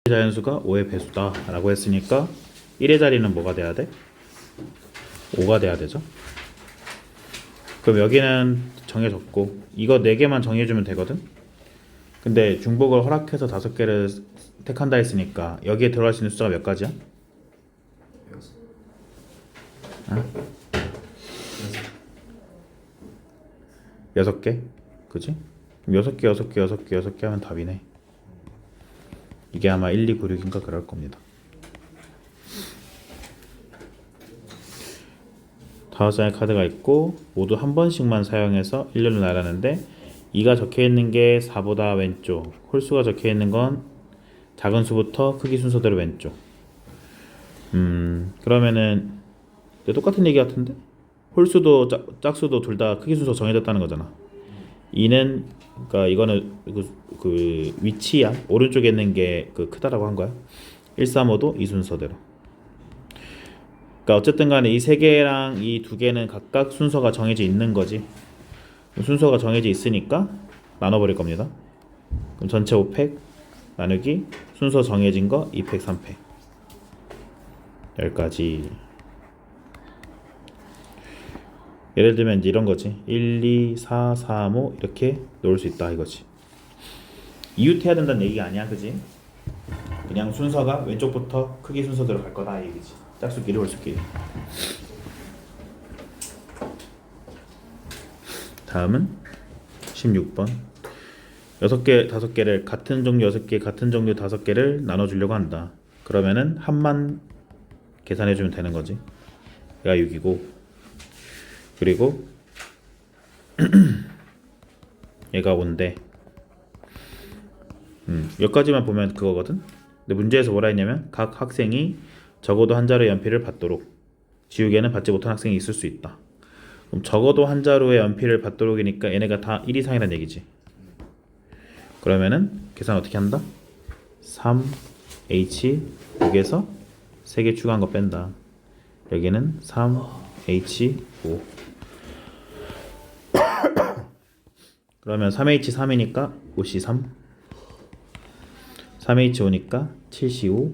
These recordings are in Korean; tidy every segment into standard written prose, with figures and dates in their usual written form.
자연수가 5의 배수다 라고 했으니까 1의 자리는 뭐가 돼야 돼? 5가 돼야 되죠. 그럼 여기는 정해졌고 이거 4개만 정해주면 되거든. 근데 중복을 허락해서 5개를 택한다 했으니까 여기에 들어갈 수 있는 숫자가 몇 가지야? 어? 6개? 그지? 그럼 6개 하면 답이네. 이게 아마 1296인가 그럴 겁니다. 다섯 장의 카드가 있고 모두 한 번씩만 사용해서 1렬로 나가는데 2가 적혀있는 게 4보다 왼쪽, 홀수가 적혀있는 건 작은 수부터 크기 순서대로 왼쪽. 그러면은 똑같은 얘기 같은데? 홀수도 짝수도 둘 다 크기 순서 정해졌다는 거잖아. 2는 그러니까 이거는 그 위치야. 오른쪽에 있는 게 그 크다라고 한 거야. 1, 3, 5도 이 순서대로. 그러니까 어쨌든 간에 이 세 개랑 이 두 개는 각각 순서가 정해져 있는 거지. 순서가 정해져 있으니까 나눠버릴 겁니다. 그럼 전체 5팩 나누기 순서 정해진 거 2팩, 3팩. 여기까지. 예를 들면 이제 이런 거지. 1, 2, 4, 3, 5 이렇게 놓을 수 있다 이거지. 이웃해야 된다는 얘기가 아니야, 그지? 그냥 순서가 왼쪽부터 크기 순서대로 갈 거다 이 얘기지. 짝수끼리 홀수끼리. 다음은 16번. 6개, 5개를 같은 종류 6개, 같은 종류 5개를 나눠주려고 한다. 그러면은 합만 계산해주면 되는 거지. 얘가 6이고 그리고 얘가 5인데 여기까지만 보면 그거거든. 근데 문제에서 뭐라 했냐면 각 학생이 적어도 한 자루의 연필을 받도록, 지우개는 받지 못한 학생이 있을 수 있다. 그럼 적어도 한 자루의 연필을 받도록이니까 얘네가 다 1 이상이란 얘기지. 그러면은 계산 어떻게 한다? 3H 여기에서 3개 추가한 거 뺀다. 여기는 3H5. 그러면 3H3이니까 5C3, 3H5니까 7C5,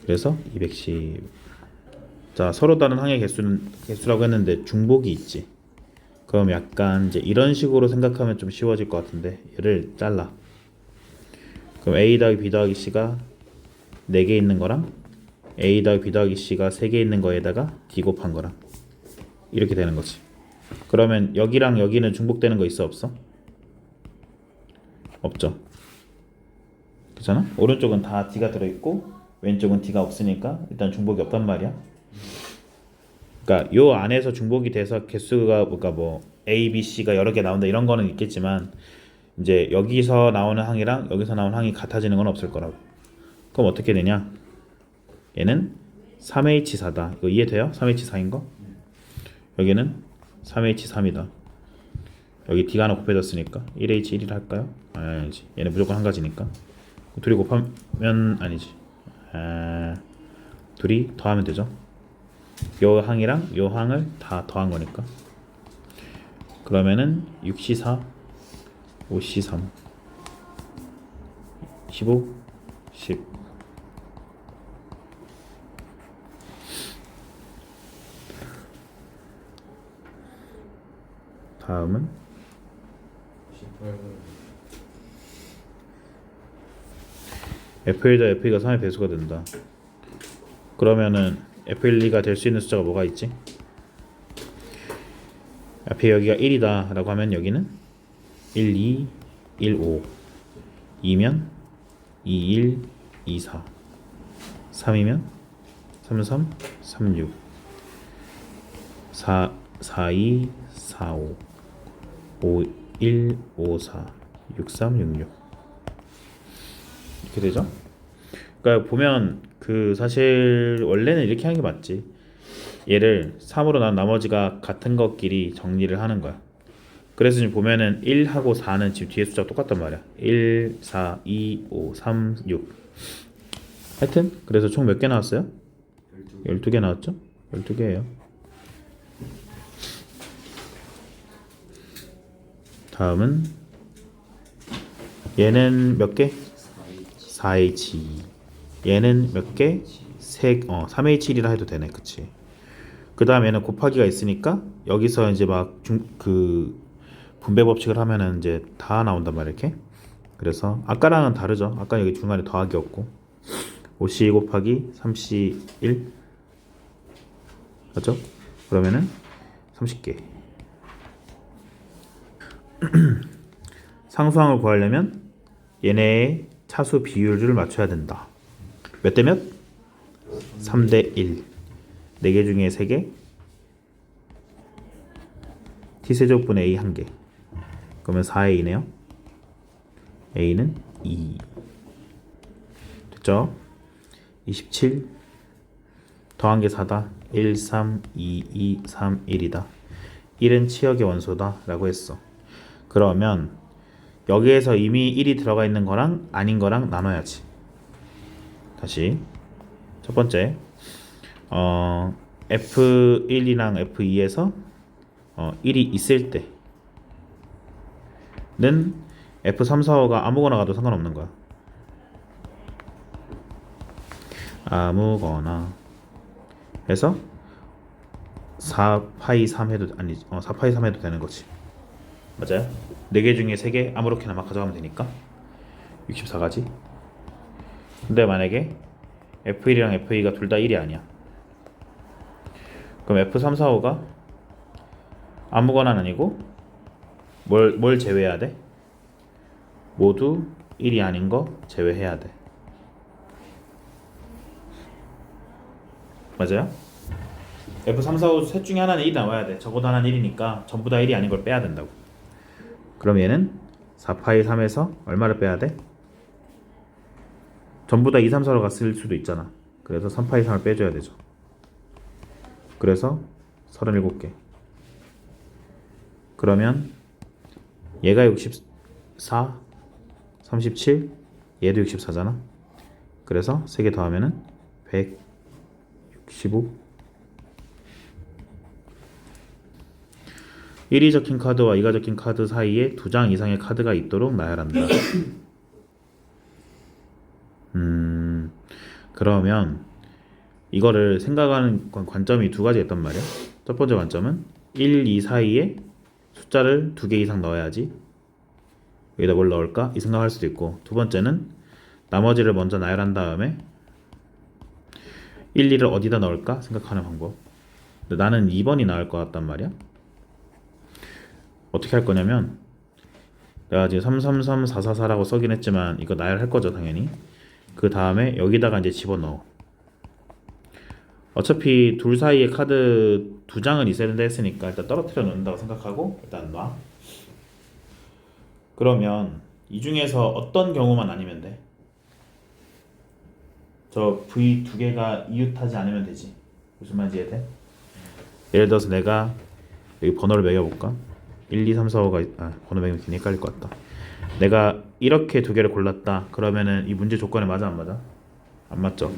그래서 210. 자, 서로 다른 항의 개수라고 했는데 중복이 있지. 그럼 약간 이제 이런 식으로 생각하면 좀 쉬워질 것 같은데 얘를 잘라. 그럼 A 더하기 B 더하기 C가 4개 있는 거랑 A 더하기 B 더하기 C가 3개 있는 거에다가 D 곱한 거랑 이렇게 되는 거지. 그러면 여기랑 여기는 중복되는 거 있어 없어? 없죠. 그렇잖아? 오른쪽은 다 D가 들어있고 왼쪽은 D가 없으니까 일단 중복이 없단 말이야. 그러니까 요 안에서 중복이 돼서 개수가 그러니까 뭐 A, B, C가 여러 개 나온다 이런 거는 있겠지만 이제 여기서 나오는 항이랑 여기서 나오는 항이 같아지는 건 없을 거라고. 그럼 어떻게 되냐? 얘는 3H4다. 이거 이해돼요? 3H4인 거? 여기는 3H3이다. 여기 D가 하나 곱해졌으니까 1H1이라 할까요? 아니지. 얘는 무조건 한 가지니까. 둘이 곱하면 아니지. 둘이 더하면 되죠. 요 항이랑 요 항을 다 더한 거니까. 그러면은 6C4, 5C3, 15, 10. 다음은 F1더 F2가 3의 배수가 된다. 그러면은 F1, 2가 될 수 있는 숫자가 뭐가 있지? 앞에 여기가 1이다 라고 하면 여기는 1, 2, 1, 5 2면 2, 1, 2, 4 3이면 3, 3, 3, 6 4, 4, 2, 4, 5 5, 1, 5, 4 6, 3, 6, 6 이렇게 되죠? 그러니까 보면 그 사실 원래는 이렇게 하는 게 맞지. 얘를 3으로 난 나머지가 같은 것끼리 정리를 하는 거야. 그래서 지금 보면은 1하고 4는 지금 뒤에 숫자가 똑같단 말이야. 1, 4, 2, 5, 3, 6 하여튼 그래서 총 몇 개 나왔어요? 12개 나왔죠? 12개예요. 다음은 얘는 몇 개? 4H2. 얘는 몇 개? 3H1이라 해도 되네. 그치? 그 다음에 얘는 곱하기가 있으니까 여기서 이제 막 그 분배 법칙을 하면은 이제 다 나온단 말이야. 이렇게. 그래서 아까랑은 다르죠. 아까 여기 중간에 더하기였고 5C 곱하기 3C1 맞죠? 그러면은 30개. 상수항을 구하려면 얘네의 차수 비율을 맞춰야 된다. 몇 대 몇? 3대 1. 4개 중에 3개. t세제곱분의 a 1개. 그러면 4a네요. a는 2. 됐죠? 27 더한 게 4다. 1, 3, 2, 2, 3, 1이다. 1은 치역의 원소다 라고 했어. 그러면 여기에서 이미 1이 들어가 있는 거랑 아닌 거랑 나눠야지. 다시 첫 번째 F1이랑 F2에서 1이 있을 때는 F3, 4, 5가 아무거나 가도 상관없는 거야. 아무거나 해서 4파이 3 해도 아니지 4파이 3 해도 되는 거지. 맞아요? 4개 중에 3개 아무렇게나 막 가져가면 되니까 64가지. 근데 만약에 F1이랑 F2가 둘 다 1이 아니야. 그럼 F3, 4, 5가 아무거나 아니고 뭘 제외해야 돼? 모두 1이 아닌 거 제외해야 돼. 맞아요? F3, 4, 5 셋 중에 하나는 1이 나와야 돼. 적어도 하나는 1이니까 전부 다 1이 아닌 걸 빼야 된다고. 그럼 얘는 4파이 3에서 얼마를 빼야 돼? 전부 다 2, 3, 4로 갔을 수도 있잖아. 그래서 3파이 3을 빼줘야 되죠. 그래서 37개. 그러면 얘가 64, 37, 얘도 64잖아. 그래서 3개 더하면은 165. 1이 적힌 카드와 2가 적힌 카드 사이에 2장 이상의 카드가 있도록 나열한다. 그러면 이거를 생각하는 관점이 두 가지 있단 말이야. 첫 번째 관점은 1, 2 사이에 숫자를 2개 이상 넣어야지 여기다 뭘 넣을까? 이 생각할 수도 있고, 두 번째는 나머지를 먼저 나열한 다음에 1, 2를 어디다 넣을까 생각하는 방법. 근데 나는 2번이 나을 것 같단 말이야. 어떻게 할 거냐면 내가 지금 333, 444라고 써긴 했지만 이거 나열할 거죠 당연히. 그 다음에 여기다가 이제 집어넣어. 어차피 둘 사이에 카드 2장은 있어야 된다 했으니까 일단 떨어뜨려 놓는다고 생각하고 일단 놔. 그러면 이 중에서 어떤 경우만 아니면 돼? 저 V 2개가 이웃하지 않으면 되지. 무슨 말인지 이해돼? 예를 들어서 내가 여기 번호를 매겨볼까? 1, 2, 3, 4, 5가 번호 매기면 괜히 헷갈릴 것 같다. 내가 이렇게 2개를 골랐다. 그러면은 이 문제 조건에 맞아 안 맞아? 안 맞죠?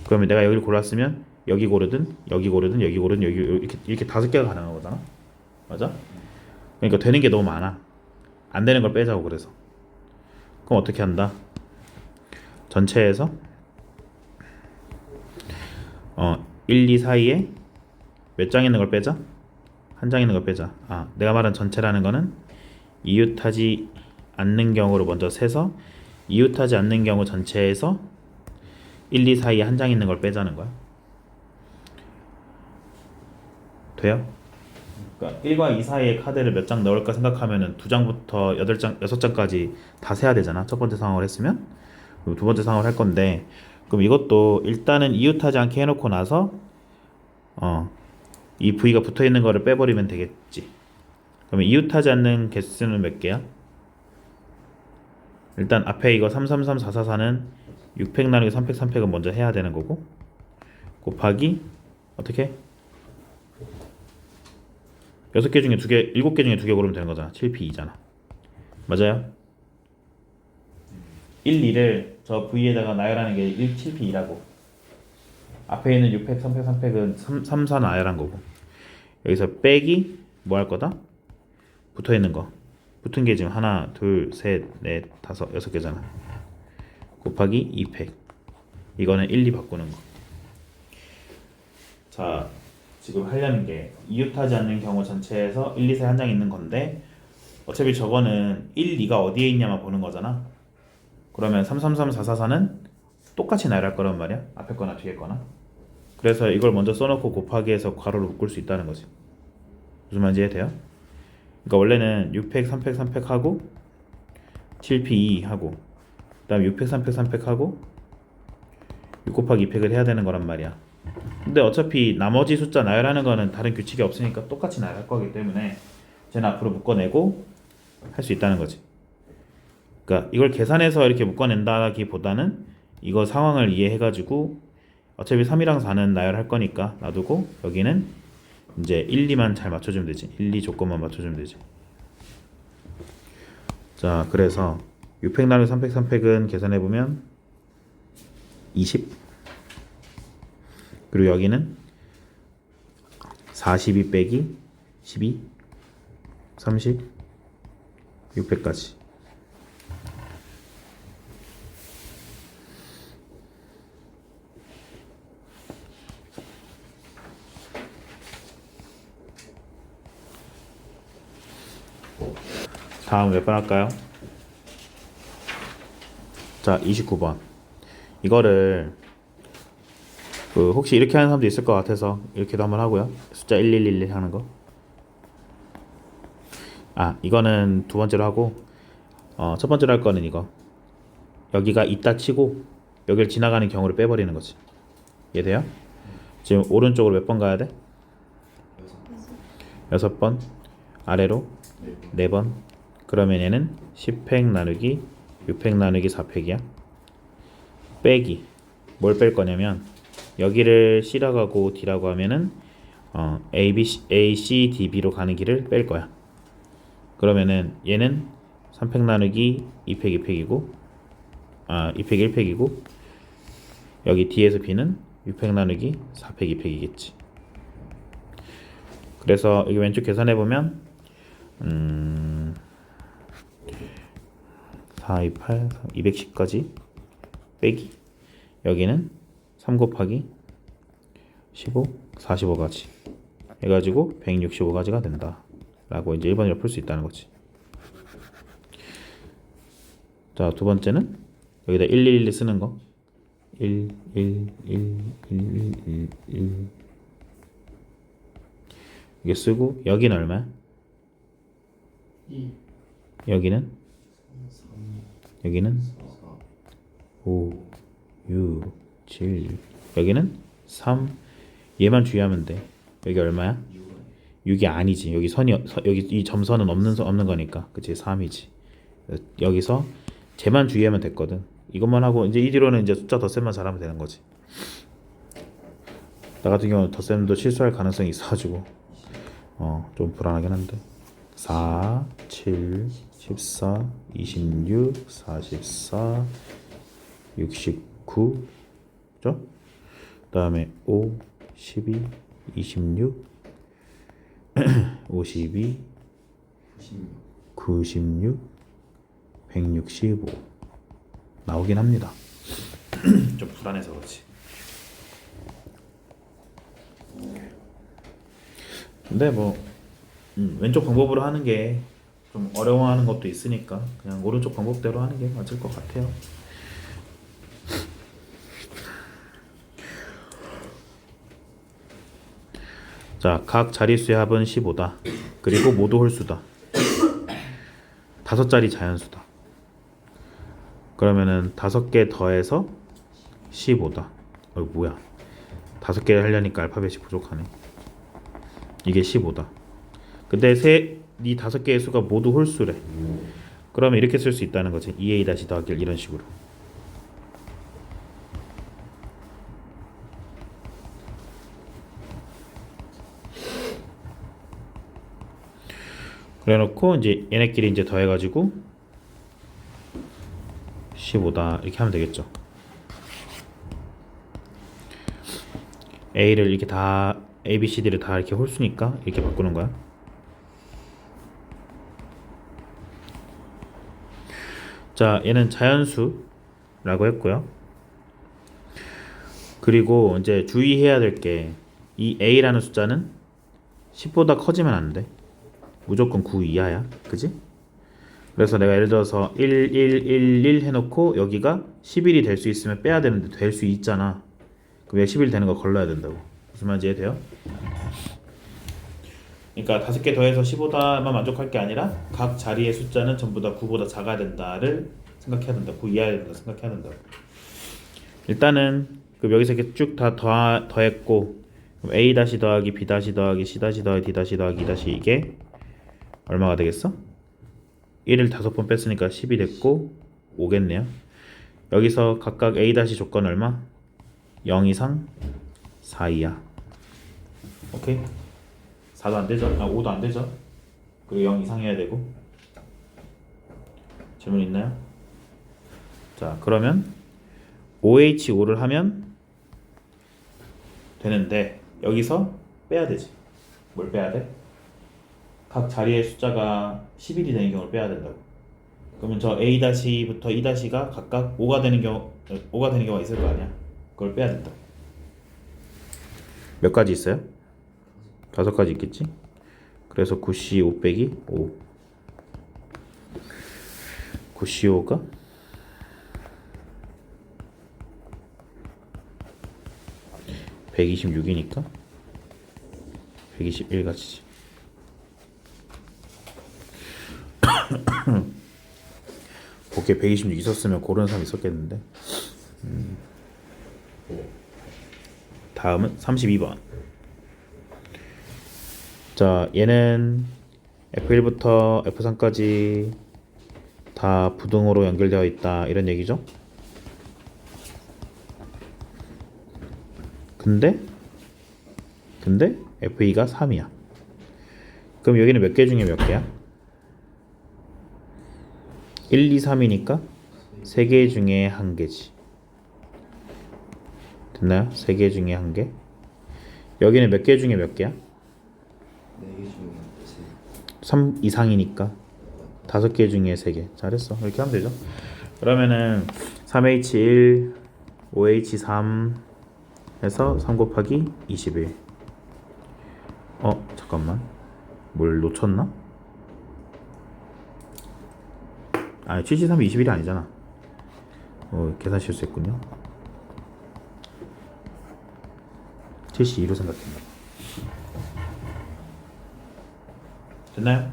그러면 내가 여기를 골랐으면 여기 고르든 여기 고르든 여기 고르든 여기 이렇게 5개가 가능한 거잖아. 맞아? 그러니까 되는 게 너무 많아. 안 되는 걸 빼자고. 그래서 그럼 어떻게 한다? 전체에서 1, 2 사이에 몇 장 있는 걸 빼자? 한 장 있는 걸 빼자. 내가 말한 전체라는 거는 이웃하지 않는 경우로 먼저 세서 이웃하지 않는 경우 전체에서 1, 2 사이에 한 장 있는 걸 빼자는 거야. 돼요? 그러니까 1과 2 사이에 카드를 몇 장 넣을까 생각하면은 2장부터 8장, 6장까지 다 세야 되잖아. 첫 번째 상황을 했으면. 그리고 두 번째 상황을 할 건데, 그럼 이것도 일단은 이웃하지 않게 해놓고 나서 이 V가 붙어 있는 거를 빼버리면 되겠지. 그러면 이웃하지 않는 개수는 몇 개야? 일단 앞에 이거 333, 444는 6팩 나누기 3팩, 3팩은 먼저 해야 되는 거고, 곱하기 어떻게? 6개 중에 2개, 7개 중에 2개 고르면 되는 거잖아. 7P 2잖아. 맞아요? 1, 2를 저 V에다가 나열하는 게 1, 7P 2라고. 앞에 있는 6팩, 3팩, 3팩은 3, 4 나열한 거고. 여기서 빼기 뭐 할 거다? 붙어 있는 거. 붙은 게 지금 하나, 둘, 셋, 넷, 다섯, 6개잖아. 곱하기 2팩. 이거는 1, 2 바꾸는 거. 자, 지금 하려는 게 이웃하지 않는 경우 전체에서 1, 2, 3 한 장 있는 건데 어차피 저거는 1, 2가 어디에 있냐만 보는 거잖아. 그러면 3, 3, 3, 4, 4, 4는 똑같이 나열할 거란 말이야. 앞에 거나 뒤에 거나. 그래서 이걸 먼저 써놓고 곱하기 해서 괄호로 묶을 수 있다는 거지. 무슨 말인지 이해돼요? 그러니까 원래는 6팩, 3팩, 3팩 하고 7P 2 하고 그 다음에 6팩, 3팩, 3팩 하고 6 곱하기 2팩을 해야 되는 거란 말이야. 근데 어차피 나머지 숫자 나열하는 거는 다른 규칙이 없으니까 똑같이 나열할 거기 때문에 쟤는 앞으로 묶어내고 할 수 있다는 거지. 그러니까 이걸 계산해서 이렇게 묶어낸다기보다는 이거 상황을 이해해가지고 어차피 3이랑 4는 나열할 거니까 놔두고 여기는 이제 1, 2만 잘 맞춰주면 되지. 1, 2 조건만 맞춰주면 되지. 자, 그래서 6팩 나누기 3팩 3팩은 계산해보면 20. 그리고 여기는 42 빼기 12 30 600까지. 다음 몇 번 할까요? 자, 29번. 이거를 혹시 이렇게 하는 사람도 있을 것 같아서 이렇게도 한번 하고요. 숫자 1111 하는 거. 이거는 두 번째로 하고 첫 번째로 할 거는 이거. 여기가 있다 치고 여기를 지나가는 경우를 빼버리는 거지. 이해돼요? 지금 오른쪽으로 몇 번 가야 돼? 6번. 아래로 4번. 그러면 얘는 10팩 나누기 6팩 나누기 4팩이야. 빼기. 뭘 뺄 거냐면 여기를 C라고 하고 D라고 하면은 A, B, A, C, D, B로 가는 길을 뺄 거야. 그러면은 얘는 3팩 나누기 2팩 2팩이고 2팩 1팩이고 여기 D에서 B는 6팩 나누기 4팩 2팩이겠지. 그래서 여기 왼쪽 계산해보면 4, 2, 8, 210까지 빼기 여기는 3 곱하기 15, 45가지 해가지고 165가지가 된다 라고 이제 1번으로 풀 수 있다는 거지. 자, 두 번째는 여기다 111 쓰는 거. 1, 1, 1, 1, 1, 1 이게 쓰고 여기는 얼마야? 2, 여기는 3, 여기는 4, 5, 6, 7 여기는 3 얘만 주의하면 돼. 여기 얼마야? 6이 아니지. 여기 선이 여기 이 점선은 없는 거니까. 그치? 3이지. 여기서 쟤만 주의하면 됐거든. 이것만 하고 이제 이 뒤로는 이제 숫자 덧셈만 잘하면 되는 거지. 나 같은 경우는 덧셈도 실수할 가능성이 있어가지고 좀 불안하긴 한데 4, 7, 14, 26, 44, 69 그죠? 그 다음에 5, 12, 26 52, 96, 165 나오긴 합니다. 좀 불안해서 그렇지. 근데 뭐 왼쪽 방법으로 하는 게 좀 어려워하는 것도 있으니까 그냥 오른쪽 방법대로 하는 게 맞을 것 같아요. 자, 각 자릿수의 합은 15다. 그리고 모두 홀수다. 5자리 자연수다. 그러면은 5개 더해서 15다. 뭐야? 5개 하려니까 알파벳이 부족하네. 이게 15다. 근데 이 5개의 수가 모두 홀수래. 그러면 이렇게 쓸 수 있다는 거지. 2a 다시 더하기 1 이런 식으로. 그래놓고 이제 얘네끼리 이제 더해가지고 15다 이렇게 하면 되겠죠. A를 이렇게 다 A, B, C, D를 다 이렇게 홀수니까 이렇게 바꾸는 거야. 자, 얘는 자연수 라고 했고요. 그리고 이제 주의해야 될 게 이 a라는 숫자는 10보다 커지면 안 돼. 무조건 9 이하야. 그지? 그래서 내가 예를 들어서 1, 1, 1, 1 해놓고 여기가 11이 될 수 있으면 빼야 되는데 될 수 있잖아. 그럼 11 되는 거 걸러야 된다고. 무슨 말인지 이해돼요? 그러니까 5개 더해서 15다만 만족할 게 아니라 각 자리의 숫자는 전부 다 9보다 작아야 된다를 생각해야 된다. 9 이하야 된다 생각해야 된다고. 일단은 그럼 여기서 이렇게 쭉 다 더했고 그럼 a 다시 더하기 b 다시 더하기 c 다시 더하기 d 다시 더하기 2 다시 이게 얼마가 되겠어? 1을 5번 뺐으니까 10이 됐고 5겠네요. 여기서 각각 a 다시 조건 얼마? 0 이상 4 이하. 오케이? 4도 안 되죠? 5도 안 되죠? 그리고 0 이상 해야 되고. 질문 있나요? 자, 그러면 OH5를 하면 되는데 여기서 빼야 되지. 뭘 빼야 돼? 각 자리의 숫자가 11이 되는 경우를 빼야 된다고. 그러면 저 A-부터 E-가 각각 5가 되는 경우가 있을 거 아니야. 그걸 빼야 된다. 몇 가지 있어요? 5가지 있겠지? 그래서 9C5 빼기 5. 9C5가 126이니까 121 가지지. 곱게 126 있었으면 고르는 사람 있었겠는데. 다음은 32번. 자, 얘는 F1부터 F3까지 다 부등호로 연결되어 있다 이런 얘기죠. 근데 F2가 3이야. 그럼 여기는 몇 개 중에 몇 개야? 1, 2, 3이니까 3개 중에 1개지. 됐나요? 3개 중에 1개. 여기는 몇 개 중에 몇 개야? 4개 중에 3 이상이니까 5개 중에 3개. 잘했어. 이렇게 하면 되죠. 그러면은 3H1 5H3 해서 3 곱하기 21. 잠깐만. 뭘 놓쳤나? 아니 73이 21이 아니잖아. 계산 실수했군요. 72로 생각했나. 됐나요?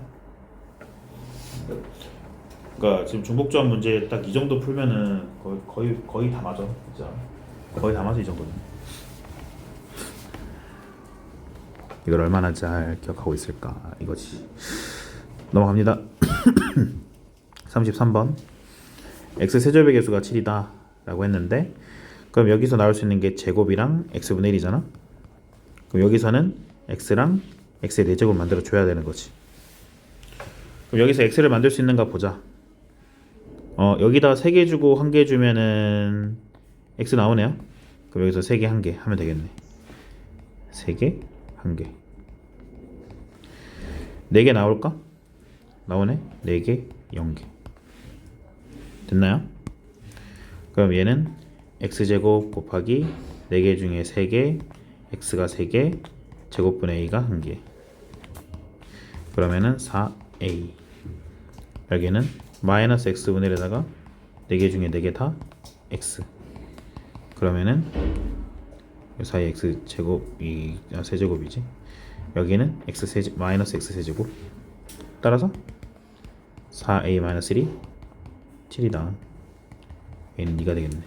그러니까 지금 중복조합 문제 딱 이 정도 풀면은 거의 다 맞아. 진짜 거의 다 맞아 이 정도는. 이걸 얼마나 잘 기억하고 있을까 이거지. 넘어갑니다. 33번. x 세제곱의 개수가 7이다 라고 했는데 그럼 여기서 나올 수 있는 게 제곱이랑 x분의 1이잖아. 그럼 여기서는 x랑 x의 4제곱 만들어 줘야 되는 거지. 그럼 여기서 x를 만들 수 있는가 보자. 여기다 3개 주고 1개 주면은 x 나오네요. 그럼 여기서 3개 1개 하면 되겠네. 3개 1개 4개 나올까? 나오네. 4개 0개 됐나요? 그럼 얘는 x제곱 곱하기 4개 중에 3개 x가 3개 제곱분의 a가 1개. 그러면은 4a. 여기는 마이너스 x분의 1에다가 4개 중에 4개 다 x. 그러면은 이 사이 x 제곱이 세제곱이지. 여기는 x 마이너스 x 세제곱. 따라서 4a 마이너스 1이 7이다. a는 2가 되겠네.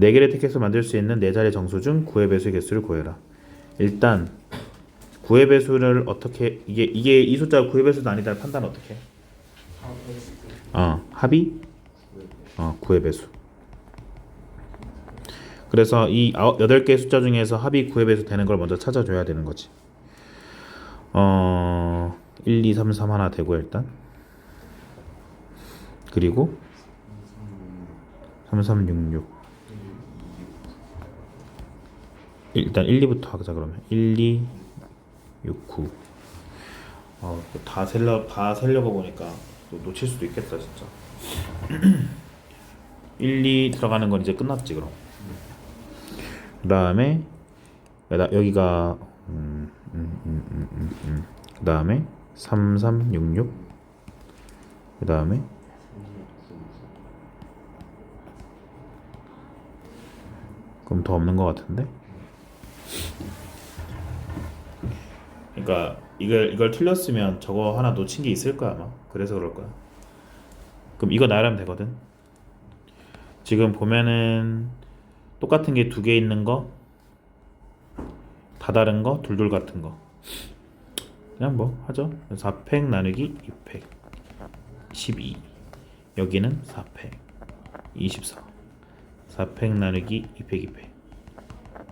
4개를 택해서 만들 수 있는 4자리 정수 중 9의 배수의 개수를 구해라. 일단 9의 배수를 어떻게 이게 이 숫자가 9의 배수도 아니다 판단 어떻게 해? 합이 9의 배수. 그래서 이 8개의 숫자 중에서 합이 9의 배수 되는 걸 먼저 찾아줘야 되는 거지. 1, 2, 3, 3 하나 되고 일단 그리고 3, 3, 6, 6 일단 1, 2부터 하자. 그러면 1, 2, 6, 9 다 세려고 보니까 또 놓칠 수도 있겠다 진짜. 1, 2 들어가는 건 이제 끝났지 그럼. 그 다음에 여기가 그 다음에 3366 그 다음에 그럼 더 없는 것 같은데. 그러니까 이걸 틀렸으면 저거 하나 놓친 게 있을 거야 아마. 그래서 그럴 거야. 그럼 이거 나열하면 되거든. 지금 보면은 똑같은 게 두 개 있는 거, 다 다른 거, 둘둘 같은 거. 그냥 뭐 하죠. 4팩 나누기 2팩 12. 여기는 4팩 24. 4팩 나누기 2팩 2팩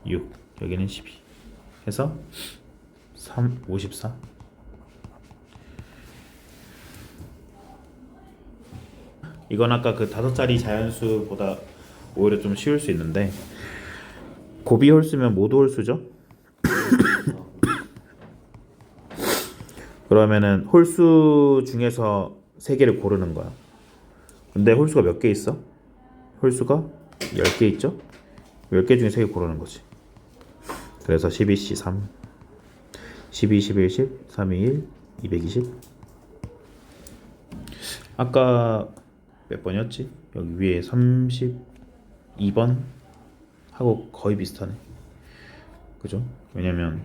6. 여기는 12. 해서 3 54. 이건 아까 그 5자리 자연수보다 오히려 좀 쉬울 수 있는데, 고비 홀수면 모두 홀수죠. 그러면은 홀수 중에서 3개를 고르는 거야. 근데 홀수가 몇 개 있어? 홀수가 10개 있죠? 10개 중에 3개 고르는 거지. 그래서 12, C, 3 12, 11, 10 3, 2, 1 220. 아까 몇 번이었지? 여기 위에 32번 하고 거의 비슷하네. 그죠? 왜냐면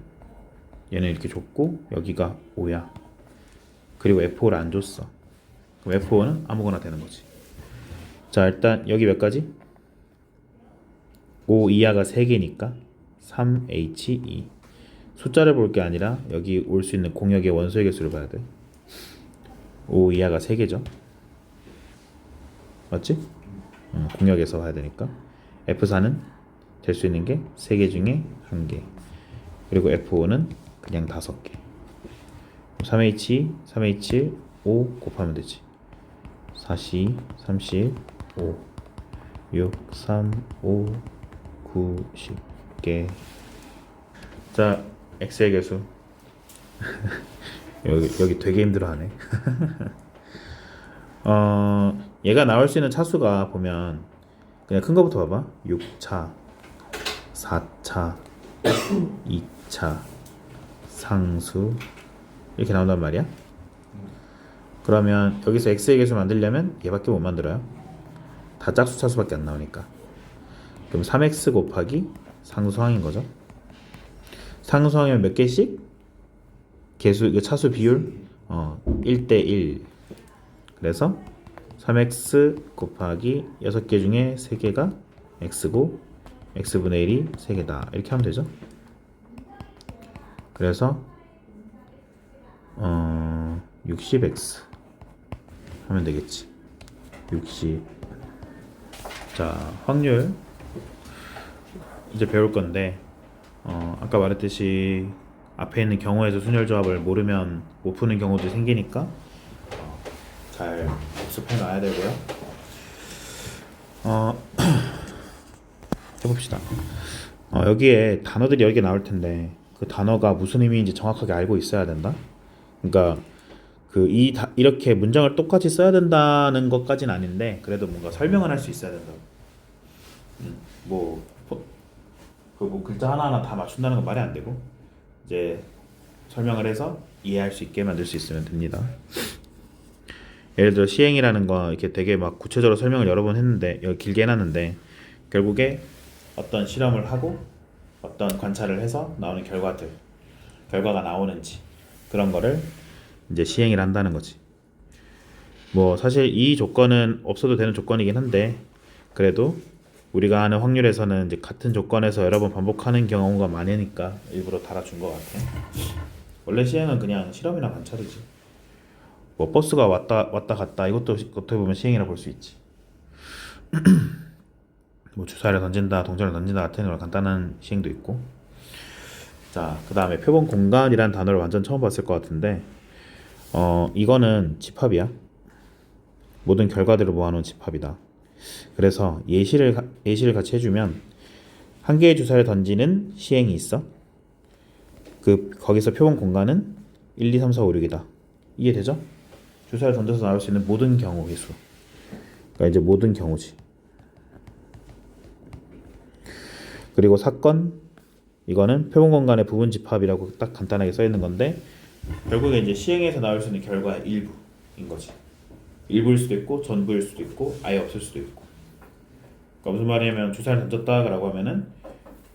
얘는 이렇게 줬고 여기가 5야. 그리고 F5를 안 줬어. 그럼 F5는 아무거나 되는 거지. 자, 일단 여기 몇 가지? 5 이하가 3개니까 3H2. 숫자를 볼 게 아니라 여기 올 수 있는 공역의 원소의 개수를 봐야 돼. 5 이하가 3개죠. 맞지? 공역에서 봐야 되니까. F4는 될 수 있는 게 3개 중에 1개. 그리고 F5는 그냥 5개. 3H2, 3H1, 5 곱하면 되지. 4C, 30, 5, 6, 3, 5, 9, 10개. 자, X의 개수. 여기 되게 힘들어하네. 얘가 나올 수 있는 차수가 보면 그냥 큰 거부터 봐봐. 6차, 4차, 2차, 상수 이렇게 나온단 말이야. 그러면 여기서 X의 개수 만들려면 얘밖에 못 만들어요. 다 짝수 차수밖에 안 나오니까. 그럼 3X 곱하기 상수항인 거죠. 상수항이면 몇 개씩? 개수, 이거 차수 비율 1대 1. 그래서 3x 곱하기 6개 중에 3개가 x고 x분의 1이 3개다. 이렇게 하면 되죠. 그래서 60x 하면 되겠지. 60. 자, 확률 이제 배울 건데 아까 말했듯이 앞에 있는 경우에서 순열 조합을 모르면 못 푸는 경우도 생기니까 잘 복습해 놔야 되고요. 해봅시다. 여기에 단어들이 여러 개 나올 텐데 그 단어가 무슨 의미인지 정확하게 알고 있어야 된다. 그러니까 이렇게 문장을 똑같이 써야 된다는 것까지는 아닌데 그래도 뭔가 설명을 할 수 있어야 된다. 뭐 글자 하나하나 다 맞춘다는 건 말이 안 되고 이제 설명을 해서 이해할 수 있게 만들 수 있으면 됩니다. 예를 들어 시행이라는 거 이렇게 되게 막 구체적으로 설명을 여러 번 했는데 여기 길게 해놨는데 결국에 어떤 실험을 하고 어떤 관찰을 해서 나오는 결과가 나오는지 그런 거를 이제 시행을 한다는 거지. 뭐 사실 이 조건은 없어도 되는 조건이긴 한데 그래도 우리가 아는 확률에서는 이제 같은 조건에서 여러 번 반복하는 경우가 많으니까 일부러 달아준 것 같아. 원래 시행은 그냥 실험이나 관찰이지. 뭐 버스가 왔다 갔다 이것도 어떻게 보면 시행이라 볼 수 있지. 뭐 주사를 던진다, 동전을 던진다 같은 그런 간단한 시행도 있고. 자, 그 다음에 표본 공간이라는 단어를 완전 처음 봤을 것 같은데 이거는 집합이야. 모든 결과들을 모아놓은 집합이다. 그래서 예시를 같이 해주면 한 개의 주사를 던지는 시행이 있어. 거기서 표본 공간은 1, 2, 3, 4, 5, 6이다. 이해되죠? 주사를 던져서 나올 수 있는 모든 경우 개수. 그러니까 이제 모든 경우지. 그리고 사건 이거는 표본 공간의 부분 집합이라고 딱 간단하게 써 있는 건데 결국에 이제 시행에서 나올 수 있는 결과의 일부인 거지. 일부일 수도 있고 전부일 수도 있고 아예 없을 수도 있고. 그러니까 무슨 말이냐면 주사를 던졌다라고 하면은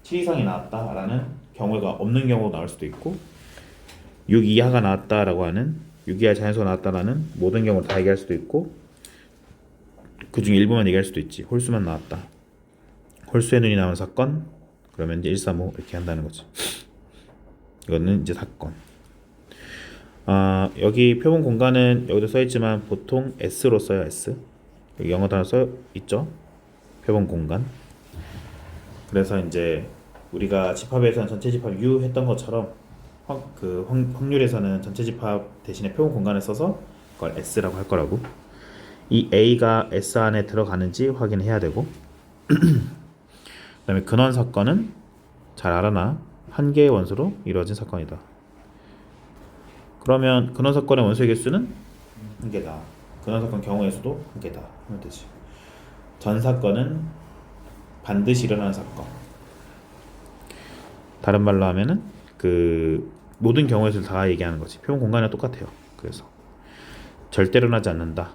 7 이상이 나왔다라는 경우가 없는 경우도 나올 수도 있고 6 이하가 나왔다라고 하는 6 이하 자연수가 나왔다라는 모든 경우를 다 얘기할 수도 있고 그 중에 일부만 얘기할 수도 있지. 홀수만 나왔다. 홀수의 눈이 나온 사건 그러면 이제 1, 3, 5 이렇게 한다는 거지. 이거는 이제 사건. 여기 표본 공간은 여기도 써있지만 보통 S로 써요. S. 여기 영어 단어 써 있죠. 표본 공간. 그래서 이제 우리가 집합에서는 전체 집합 U 했던 것처럼 확률에서는 전체 집합 대신에 표본 공간을 써서 그걸 S라고 할 거라고. 이 A가 S 안에 들어가는지 확인해야 되고 그다음에 근원 사건은 잘 알아놔. 한 개의 원소로 이루어진 사건이다. 그러면 근원 사건의 원소의 개수는 한 개다. 근원 사건 경우의 수도 한 개다 하면 되지. 전 사건은 반드시 일어나는 사건. 다른 말로 하면은 그 모든 경우의 수를 다 얘기하는 거지. 표본 공간이랑 똑같아요. 그래서 절대 일어나지 않는다.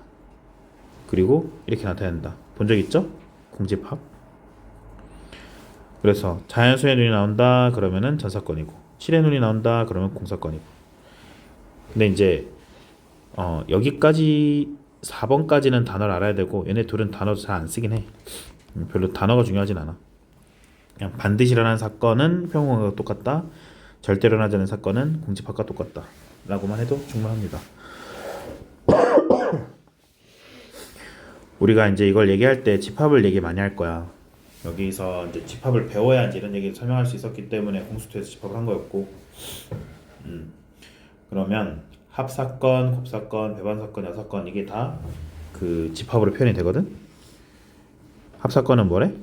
그리고 이렇게 나타낸다. 본 적 있죠? 공집합. 그래서 자연수의 눈이 나온다 그러면은 전사건이고 실의 눈이 나온다 그러면 공사건이고. 근데 이제 여기까지 4번까지는 단어를 알아야 되고 얘네 둘은 단어도 잘 안 쓰긴 해. 별로 단어가 중요하진 않아. 그냥 반드시 일어나는 사건은 표본공간과 똑같다. 절대 일어나지 않는 사건은 공집합과 똑같다 라고만 해도 충분합니다. 우리가 이제 이걸 얘기할 때 집합을 얘기 많이 할 거야. 여기서 이제 집합을 배워야 이제 이런 얘기를 설명할 수 있었기 때문에 공수토에서 집합을 한 거였고, 그러면 합사건, 곱사건, 배반사건, 여사건 이게 다 그 집합으로 표현이 되거든. 합사건은 뭐래?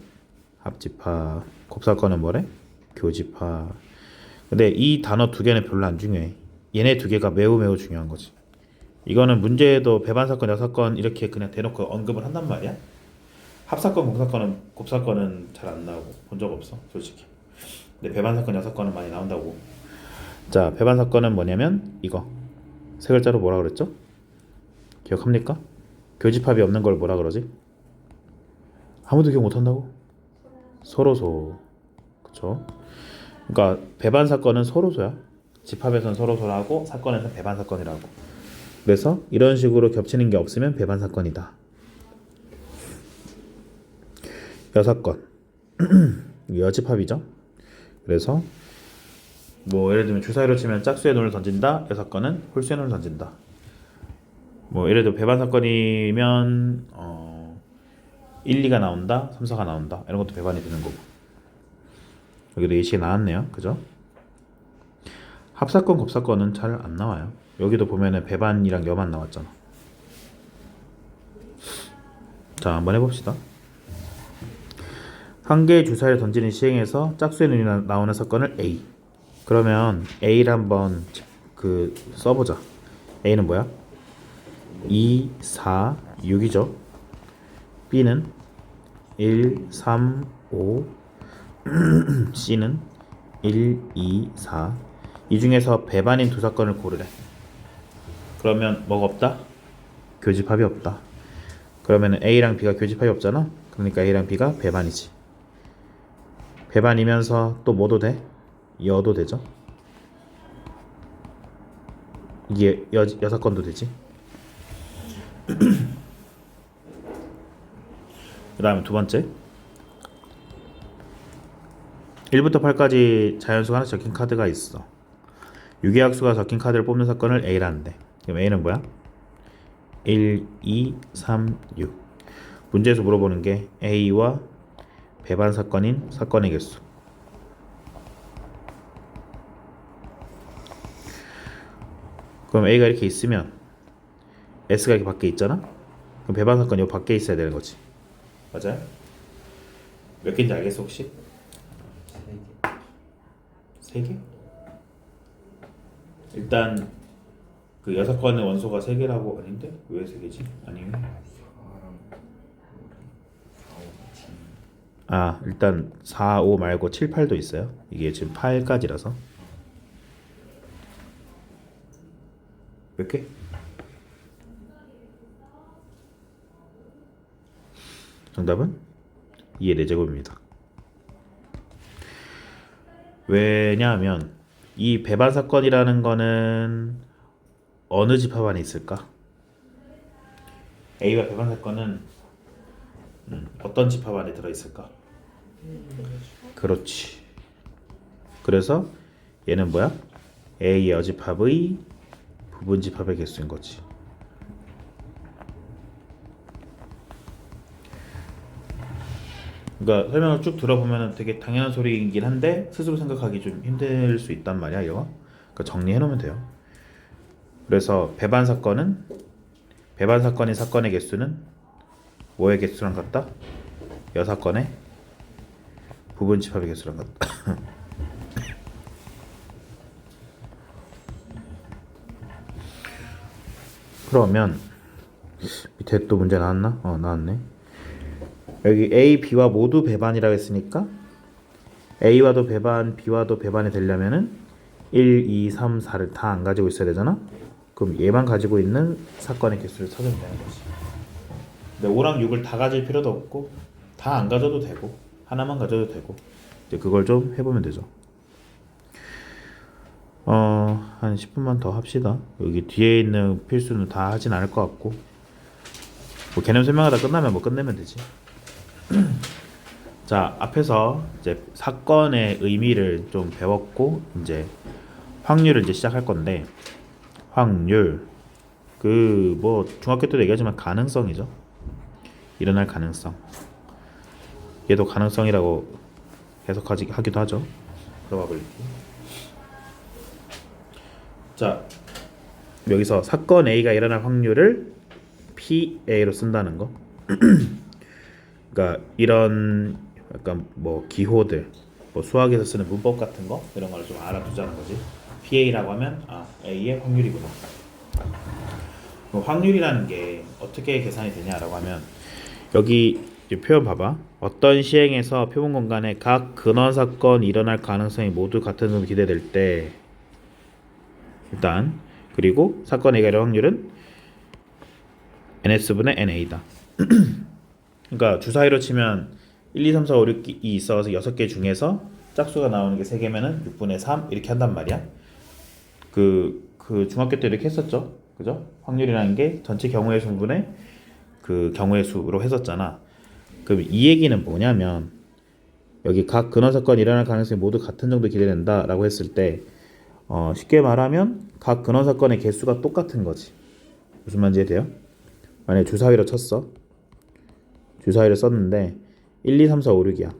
합집합. 곱사건은 뭐래? 교집합. 근데 이 단어 두 개는 별로 안 중요해. 얘네 두 개가 매우 매우 중요한 거지. 이거는 문제에도 배반사건, 여사건 이렇게 그냥 대놓고 언급을 한단 말이야. 합사건, 공사건은 곱사건은 잘 안 나오고 본 적 없어 솔직히. 근데 배반사건, 여사건은 많이 나온다고. 자, 배반사건은 뭐냐면 이거 세 글자로 뭐라 그랬죠? 기억합니까? 교집합이 없는 걸 뭐라 그러지? 아무도 기억 못한다고? 서로소. 그쵸? 그러니까 배반사건은 서로소야. 집합에서는 서로소라고 사건에서는 배반사건이라고. 그래서 이런 식으로 겹치는 게 없으면 배반사건이다. 여사건 여집합이죠. 그래서 뭐 예를 들면 주사위로 치면 짝수의 눈을 던진다. 여사건은 홀수의 눈을 던진다. 뭐 예를 들어 배반사건이면 1, 2가 나온다. 3, 4가 나온다. 이런 것도 배반이 되는 거고. 여기도 예시가 나왔네요. 그죠? 합사건, 곱사건은 잘 안 나와요. 여기도 보면은 배반이랑 여만 나왔잖아. 자, 한번 해봅시다. 한 개의 주사위를 던지는 시행에서 짝수의 눈이 나오는 사건을 A. 그러면 A를 한번 써보자. A는 뭐야? 2, 4, 6이죠. B는 1, 3, 5. C는 1, 2, 4. 이 중에서 배반인 두 사건을 고르래. 그러면 뭐가 없다? 교집합이 없다. 그러면 A랑 B가 교집합이 없잖아. 그러니까 A랑 B가 배반이지. 배반이면서 또 뭐도 돼? 여도 되죠. 이게 여사건도 되지. 그 다음에 두 번째 1부터 8까지 자연수가 하나 적힌 카드가 있어. 유기약수가 적힌 카드를 뽑는 사건을 A라는데 그럼 A는 뭐야? 1, 2, 3, 6. 문제에서 물어보는 게 A와 배반 사건인 사건의 개수. 그럼 A가 이렇게 있으면 S가 이렇게 밖에 있잖아? 그럼 배반 사건이 여기 밖에 있어야 되는 거지. 맞아요? 몇 개인지 알겠어 혹시? 3개? 일단 그 여사건의 원소가 3개라고 아닌데? 왜 3개지? 아니면 일단 4, 5 말고 7, 8도 있어요. 이게 지금 8까지라서 몇 개? 정답은 2의 4제곱입니다. 왜냐하면 이 배반 사건이라는 거는 어느 집합 안에 있을까? A와 배반 사건은 어떤 집합 안에 들어있을까? 그렇지. 그래서 얘는 뭐야? A의 여집합의 부분집합의 개수인 거지. 그러니까 설명을 쭉 들어보면 되게 당연한 소리이긴 한데 스스로 생각하기 좀 힘들 수 있단 말이야 이거. 그러니까 정리해 놓으면 돼요. 그래서 배반 사건인 사건의 개수는 뭐의 개수랑 같다? 여사건의 부분집합의 개수랑 같다. 그러면 밑에 또 문제 나왔나? 나왔네. 여기 A, B와 모두 배반이라고 했으니까 A와도 배반, B와도 배반이 되려면은 1, 2, 3, 4를 다 안 가지고 있어야 되잖아? 그럼 얘만 가지고 있는 사건의 개수를 찾으면 되는 거지. 근데 5랑 6을 다 가질 필요도 없고 다 안 가져도 되고 하나만 가져도 되고 이제 그걸 좀 해보면 되죠. 한 10분만 더 합시다. 여기 뒤에 있는 필수는 다 하진 않을 것 같고 뭐 개념 설명하다 끝나면 뭐 끝내면 되지. 자, 앞에서 이제 사건의 의미를 좀 배웠고 이제 확률을 이제 시작할 건데 확률 그 뭐 중학교 때도 얘기하지만 가능성이죠. 일어날 가능성. 얘도 가능성이라고 해석하기도 하죠. probability. 자, 여기서 사건 A가 일어날 확률을 PA로 쓴다는 거. 그러니까 이런 약간 뭐 기호들, 뭐 수학에서 쓰는 문법 같은 거 이런 걸 좀 알아두자는 거지. PA라고 하면 A의 확률이구나. 확률이라는 게 어떻게 계산이 되냐라고 하면 여기 표현 봐봐. 어떤 시행에서 표본 공간에 각 근원 사건 일어날 가능성이 모두 같은 정도 기대될 때 일단 그리고 사건 A가 일어날 확률은 NS분의 NA다. 그러니까 주사위로 치면 1, 2, 3, 4, 5, 6이 있어서 6개 중에서 짝수가 나오는 게 3개면은 6분의 3 이렇게 한단 말이야. 그 중학교 때 이렇게 했었죠. 그죠? 확률이라는 게 전체 경우의 수분의 그 경우의 수로 했었잖아. 그럼 이 얘기는 뭐냐면 여기 각 근원 사건이 일어날 가능성이 모두 같은 정도 기대된다 라고 했을 때 쉽게 말하면 각 근원 사건의 개수가 똑같은 거지. 무슨 말인지 이해돼요? 만약에 주사위로 쳤어. 주사위를 썼는데 1, 2, 3, 4, 5, 6이야.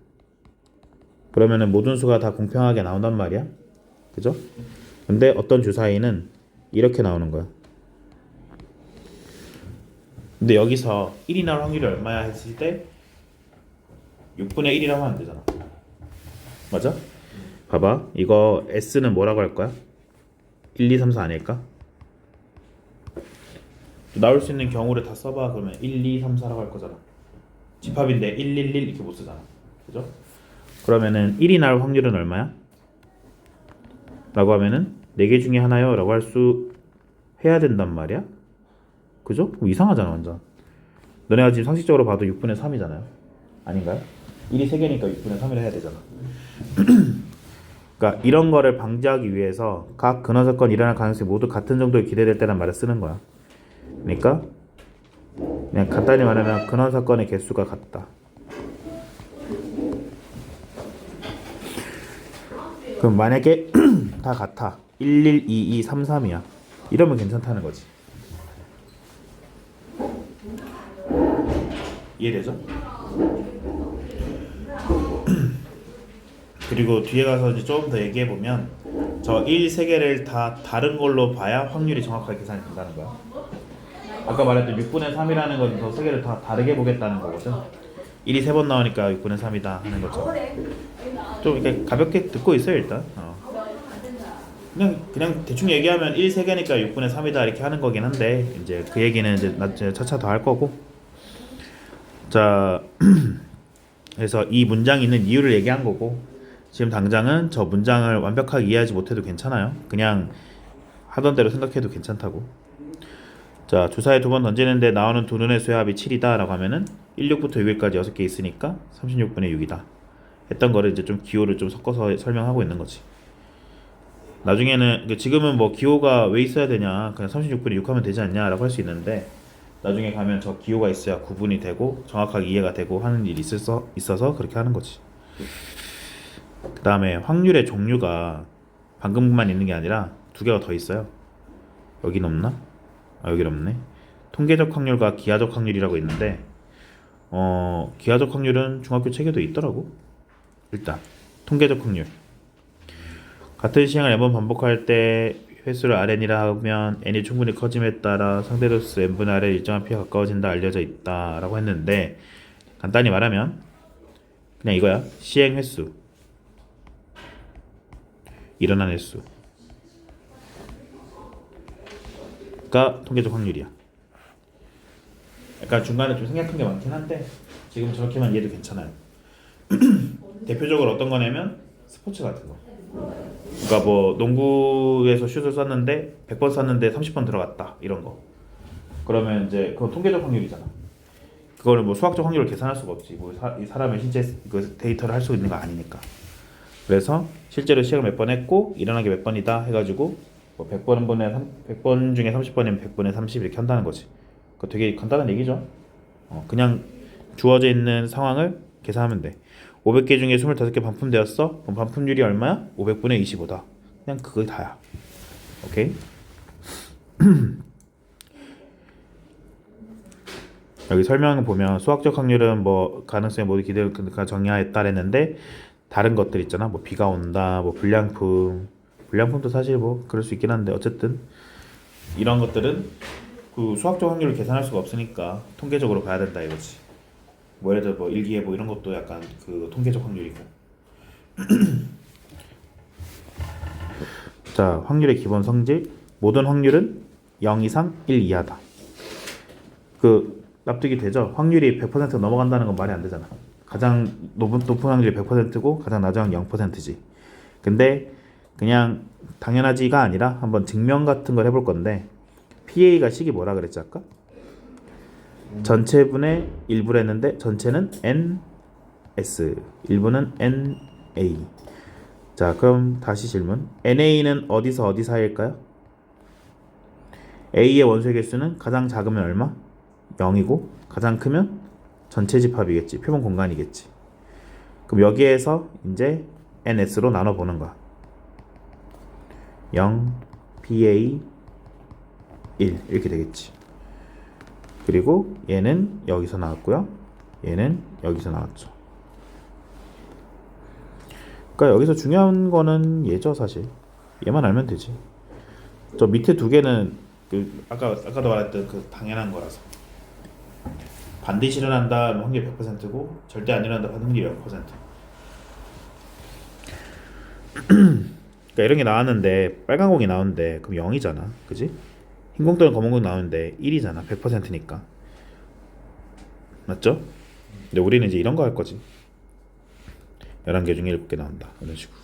그러면은 모든 수가 다 공평하게 나온단 말이야. 그죠? 근데 어떤 주사위는 이렇게 나오는 거야. 근데 여기서 1이 나올 확률이 얼마야 했을 때 6분의 1이라고 하면 되잖아. 맞아? 봐봐. 이거 S는 뭐라고 할 거야? 1, 2, 3, 4 아닐까? 나올 수 있는 경우를 다 써봐. 그러면 1, 2, 3, 4라고 할 거잖아. 집합인데 1, 1, 1 이렇게 못 쓰잖아. 그죠? 그러면은 1이 나올 확률은 얼마야? 라고 하면은 4개 중에 하나요? 라고 할 수 해야 된단 말이야. 그죠? 그럼 이상하잖아 완전. 너네가 지금 상식적으로 봐도 6분의 3이잖아요. 아닌가요? 1이 3개니까 6분의 3이라 해야 되잖아. 그러니까 이런 거를 방지하기 위해서 각 근원 사건 일어날 가능성이 모두 같은 정도에 기대될 때란 말을 쓰는 거야. 그러니까 그냥 간단히 말하면 근원 사건의 개수가 같다. 그럼 만약에 다 같아. 1, 1, 2, 2, 3, 3이야. 이러면 괜찮다는 거지. 이해되죠? 그리고 뒤에 가서 이제 조금 더 얘기해 보면 저 1, 3개를 다 다른 걸로 봐야 확률이 정확하게 계산이 된다는 거야. 아까 말했던 6분의 3이라는 건 저 3개를 다 다르게 보겠다는 거거든. 1이 3번 나오니까 6분의 3이다 하는 것처럼. 좀 이렇게 가볍게 듣고 있어요 일단. 그냥 대충 얘기하면 1, 3개니까 6분의 3이다 이렇게 하는 거긴 한데 이제 그 얘기는 이제 차차 더 할 거고. 자 그래서 이 문장이 있는 이유를 얘기한 거고 지금 당장은 저 문장을 완벽하게 이해하지 못해도 괜찮아요. 그냥 하던 대로 생각해도 괜찮다고. 자, 주사위 2번 던지는데 나오는 두 눈의 수의 합이 7이다 라고 하면은 16부터 6일까지 6개 있으니까 36분의 6이다 했던 거를 이제 좀 기호를 좀 섞어서 설명하고 있는 거지. 나중에는 지금은 뭐 기호가 왜 있어야 되냐, 그냥 36분의 6 하면 되지 않냐 라고 할 수 있는데 나중에 가면 저 기호가 있어야 구분이 되고 정확하게 이해가 되고 하는 일이 있어서 그렇게 하는 거지. 그 다음에 확률의 종류가 방금만 있는 게 아니라 두 개가 더 있어요. 여긴 없나? 여긴 없네. 통계적 확률과 기하적 확률이라고 있는데 기하적 확률은 중학교 책에도 있더라고. 일단 통계적 확률, 같은 시행을 n번 반복할 때 횟수를 rn이라 하면 n이 충분히 커짐에 따라 상대도수 n분의 r의 일정한 피가 가까워진다 알려져 있다 라고 했는데, 간단히 말하면 그냥 이거야. 시행 횟수, 일어난 횟수가 통계적 확률이야. 약간 중간에 좀 생략한 게 많긴 한데 지금 저렇게만 이해도 괜찮아요. 대표적으로 어떤 거냐면 스포츠 같은 거. 그러니까 뭐 농구에서 슛을 쐈는데 100번 쐈는데 30번 들어갔다 이런 거. 그러면 이제 그건 통계적 확률이잖아. 그거를 뭐 수학적 확률을 계산할 수가 없지. 뭐 이 사람의 신체 그 데이터를 할 수 있는 거 아니니까. 그래서 실제로 시행을 몇 번 했고 일어난 게 몇 번이다 해가지고 뭐 100번 중에 30번이면 100분의 30 이렇게 한다는 거지. 그거 되게 간단한 얘기죠. 그냥 주어져 있는 상황을 계산하면 돼. 500개 중에 25개 반품되었어? 그럼 반품률이 얼마야? 500분의 25다. 그냥 그거 다야. 오케이? 여기 설명을 보면 수학적 확률은 뭐 가능성의 모두 기대를 정의하에 따르는데 다른 것들 있잖아. 뭐 비가 온다, 뭐 불량품도 사실 뭐 그럴 수 있긴 한데 어쨌든 이런 것들은 그 수학적 확률을 계산할 수가 없으니까 통계적으로 봐야 된다 이거지. 뭐 예를 들어 뭐 일기예보 이런 것도 약간 그 통계적 확률이고. 자, 확률의 기본 성질. 모든 확률은 0 이상 1 이하다. 그 납득이 되죠? 확률이 100% 넘어간다는 건 말이 안 되잖아. 가장 높은 확률이 100%고 가장 낮은 확률이 0%지. 근데 그냥 당연하지가 아니라 한번 증명 같은 걸 해볼 건데, PA가 식이 뭐라 그랬지 아까? 전체분의 일부를 했는데 전체는 NS, 일부는 NA. 자, 그럼 다시 질문. NA는 어디서 어디 사이일까요? A의 원소의 개수는 가장 작으면 얼마? 0이고 가장 크면 전체 집합이겠지. 표본 공간이겠지. 그럼 여기에서 이제 NS로 나눠 보는 거야. 0, PA, 1 이렇게 되겠지. 그리고 얘는 여기서 나왔고요. 얘는 여기서 나왔죠. 그러니까 여기서 중요한 거는 얘죠, 사실. 얘만 알면 되지. 저 밑에 두 개는 그 아까도 말했던 그 당연한 거라서. 반드시 일어난다 하면 확률이 100%고 절대 안 일어난다 하면 확률이 0%. 그러니까 이런 게 나왔는데 빨간 공이 나오는데 그럼 0이잖아. 그지? 흰 공 또는 검은 공 나오는데 1이잖아. 100%니까. 맞죠? 근데 우리는 이제 이런 거 할 거지. 11개 중에 7개 나온다. 이런 식으로.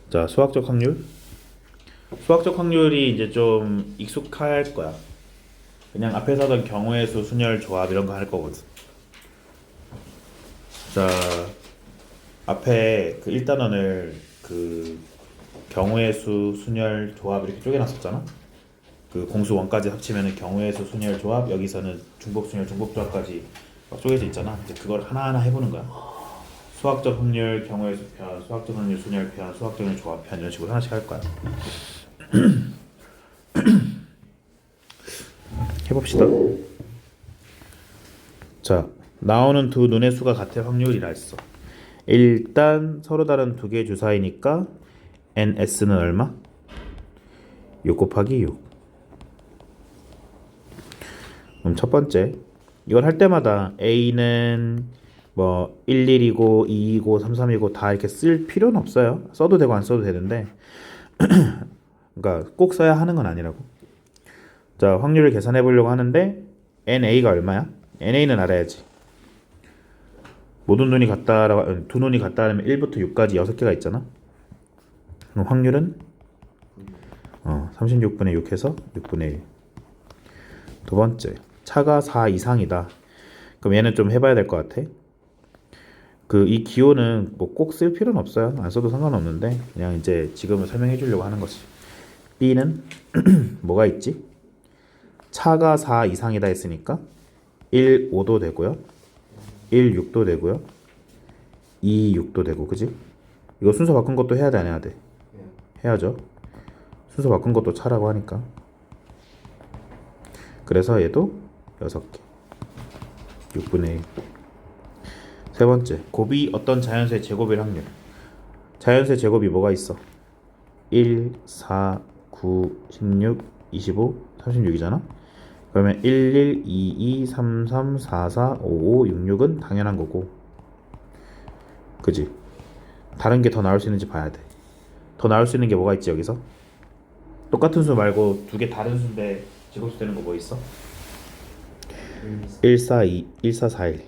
자, 수학적 확률. 수학적 확률이 이제 좀 익숙할 거야. 그냥 앞에서 하던 경우의 수, 순열, 조합 이런 거 할 거거든. 자, 앞에 그 1단원을 그 경우의 수, 순열, 조합 이렇게 쪼개놨었잖아. 그 공수 원까지 합치면은 경우의 수, 순열, 조합, 여기서는 중복, 순열, 중복, 조합까지 막 쪼개져 있잖아. 이제 그걸 하나하나 해보는 거야. 수학적 확률, 경우의 수 편, 수학적 확률, 순열 편, 수학적 확률, 조합 편 이런 식으로 하나씩 할 거야. 해봅시다. 자, 나오는 두 눈의 수가 같을 확률이라 했어. 일단 서로 다른 두 개의 주사위니까 NS는 얼마? 6 곱하기 6. 그럼 첫 번째, 이걸 할 때마다 A는 뭐 11이고 2이고 33이고 다 이렇게 쓸 필요는 없어요. 써도 되고 안 써도 되는데 그러니까 꼭 써야 하는 건 아니라고. 자, 확률을 계산해 보려고 하는데 NA가 얼마야? NA는 알아야지. 모든 눈이 같다라고 두 눈이 같다라면 1부터 6까지 6개가 있잖아. 그럼 확률은 36분의 6 해서 6분의 1. 두 번째, 차가 4 이상이다. 그럼 얘는 좀 해봐야 될 것 같아. 이 기호는 뭐 꼭 쓸 필요는 없어요. 안 써도 상관없는데 그냥 이제 지금은 설명해 주려고 하는 거지. B는 뭐가 있지? 차가 4 이상이다 했으니까 1, 5도 되고요. 1, 6도 되고요. 2, 6도 되고, 그지? 이거 순서 바꾼 것도 해야 돼, 안 해야 돼? 해야죠. 순서 바꾼 것도 차라고 하니까. 그래서 얘도 6개. 6분의 1. 세 번째, 곱이 어떤 자연수의 제곱일 확률. 자연수의 제곱이 뭐가 있어? 1, 4, 9, 16, 25, 36이잖아? 그러면 1, 1, 2, 2, 3, 3, 4, 4, 5, 5, 6, 6은 당연한 거고. 그지? 다른 게 더 나올 수 있는지 봐야 돼. 더 나올 수 있는 게 뭐가 있지, 여기서? 똑같은 수 말고 두 개 다른 수인데 제곱수 되는 거 뭐 있어? 1, 4, 2, 1, 4, 4, 1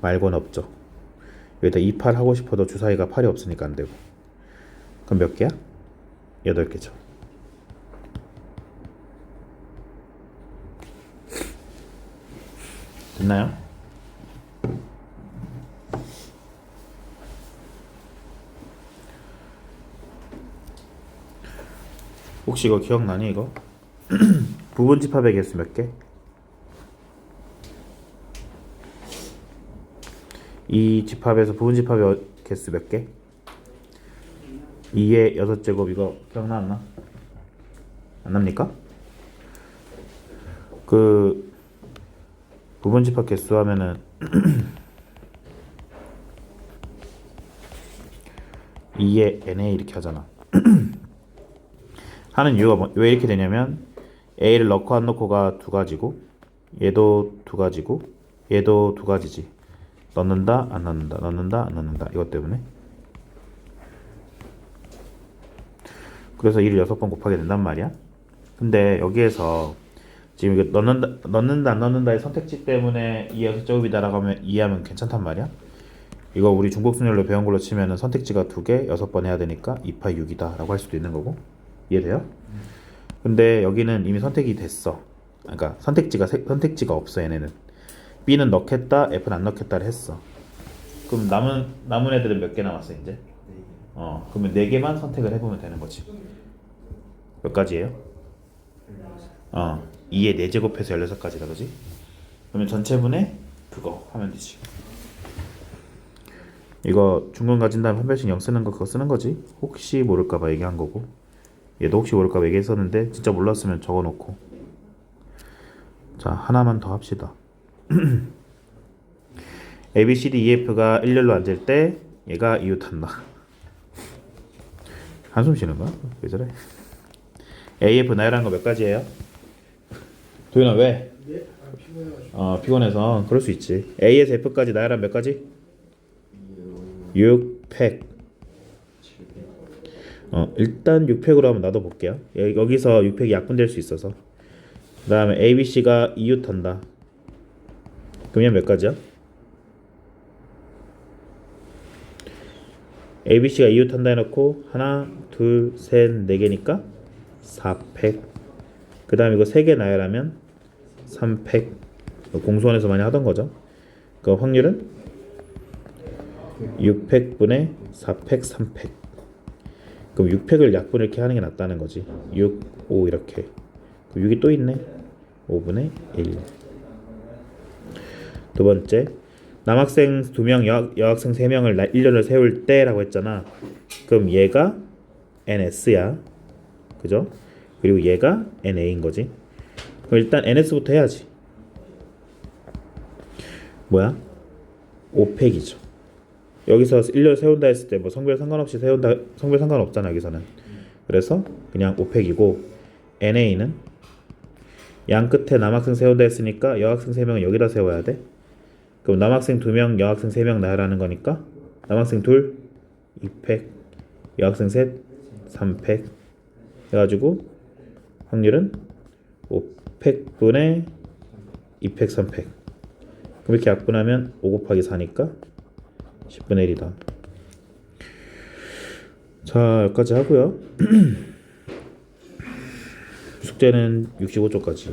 말고는 없죠. 여기다 2, 8 하고 싶어도 주사위가 8이 없으니까 안 되고. 그럼 몇 개야? 8개죠. 됐나요? 혹시 이거 기억나니 이거? 부분 집합의 개수 몇 개? 이 집합에서 부분 집합의 개수 몇 개? 2의 6제곱 이거 기억나 안 나? 안 납니까? 부분 집합 개수 하면은 2의 nA 이렇게 하잖아. 하는 이유가 왜 이렇게 되냐면 A를 넣고 안 넣고가 두 가지고 얘도 두 가지고 얘도 두 가지지. 넣는다 안 넣는다 넣는다 안 넣는다 이것 때문에. 그래서 2를 6번 곱하게 된단 말이야. 근데 여기에서 지금 이거 넣는다 안 넣는다의 선택지 때문에 2의 6제곱이다라고 하면 이해하면 괜찮단 말이야. 이거 우리 중복순열로 배운 걸로 치면은 선택지가 2개 6번 해야 되니까 2파이 6이다 라고 할 수도 있는 거고. 이해돼요? 근데 여기는 이미 선택이 됐어. 그러니까 선택지가 없어. 얘네는 B는 넣겠다 F는 안 넣겠다를 했어. 그럼 남은 애들은 몇 개 남았어 이제? 그러면 4개만 선택을 해보면 되는 거지. 몇 가지예요? 2의 4제곱해서 16가지다 그지? 그러면 전체분의 그거 하면 되지. 이거 중근 가진 다음에 한 별씩 0 쓰는 거 그거 쓰는 거지. 혹시 모를까봐 얘기한 거고. 얘도 혹시 모를까봐 얘기했었는데 진짜 몰랐으면 적어놓고. 자 하나만 더 합시다. A, B, C, D, E, F가 일렬로 앉을 때 얘가 이웃한다. 한숨 쉬는 거야? 왜 저래? A, F 나열한 거 몇 가지예요? 도윤아 왜? 피곤해서 그럴 수 있지. A에서 F까지 나열한 몇 가지? 6팩. 일단 6팩으로 한번 놔둬볼게요. 여기서 6팩이 약분될 수 있어서. 그 다음에 A, B, C가 이웃한다. 그러면 몇 가지야? A, B, C가 이웃한다 해놓고 하나, 둘, 셋, 4개니까 4팩. 그 다음에 이거 3개 나열하면 3팩. 공수원에서 많이 하던 거죠. 그 확률은 6팩분의 4팩, 3팩. 그럼 6팩을 약분 이렇게 하는 게 낫다는 거지. 6, 5 이렇게. 그럼 6이 또 있네. 5분의 1. 두 번째, 남학생 2명, 여학생 3명을 일렬을 세울 때라고 했잖아. 그럼 얘가 NS야. 그죠? 그리고 얘가 NA인 거지. 그럼 일단 NS부터 해야지. 뭐야? 5팩이죠. 여기서 일렬 세운다 했을 때 뭐 성별 상관없이 세운다, 성별 상관없잖아 여기서는. 그래서 그냥 5팩이고 NA는 양 끝에 남학생 세운다 했으니까 여학생 3명은 여기다 세워야 돼. 그럼 남학생 2명, 여학생 3명 나열하는 거니까 남학생 2 2팩, 여학생 셋 3팩 해가지고 확률은 5팩분의 2팩 3팩. 그럼 이렇게 약분하면 5 곱하기 4니까 10분의 1이다. 자, 여기까지 하고요. 숙제는 65쪽까지.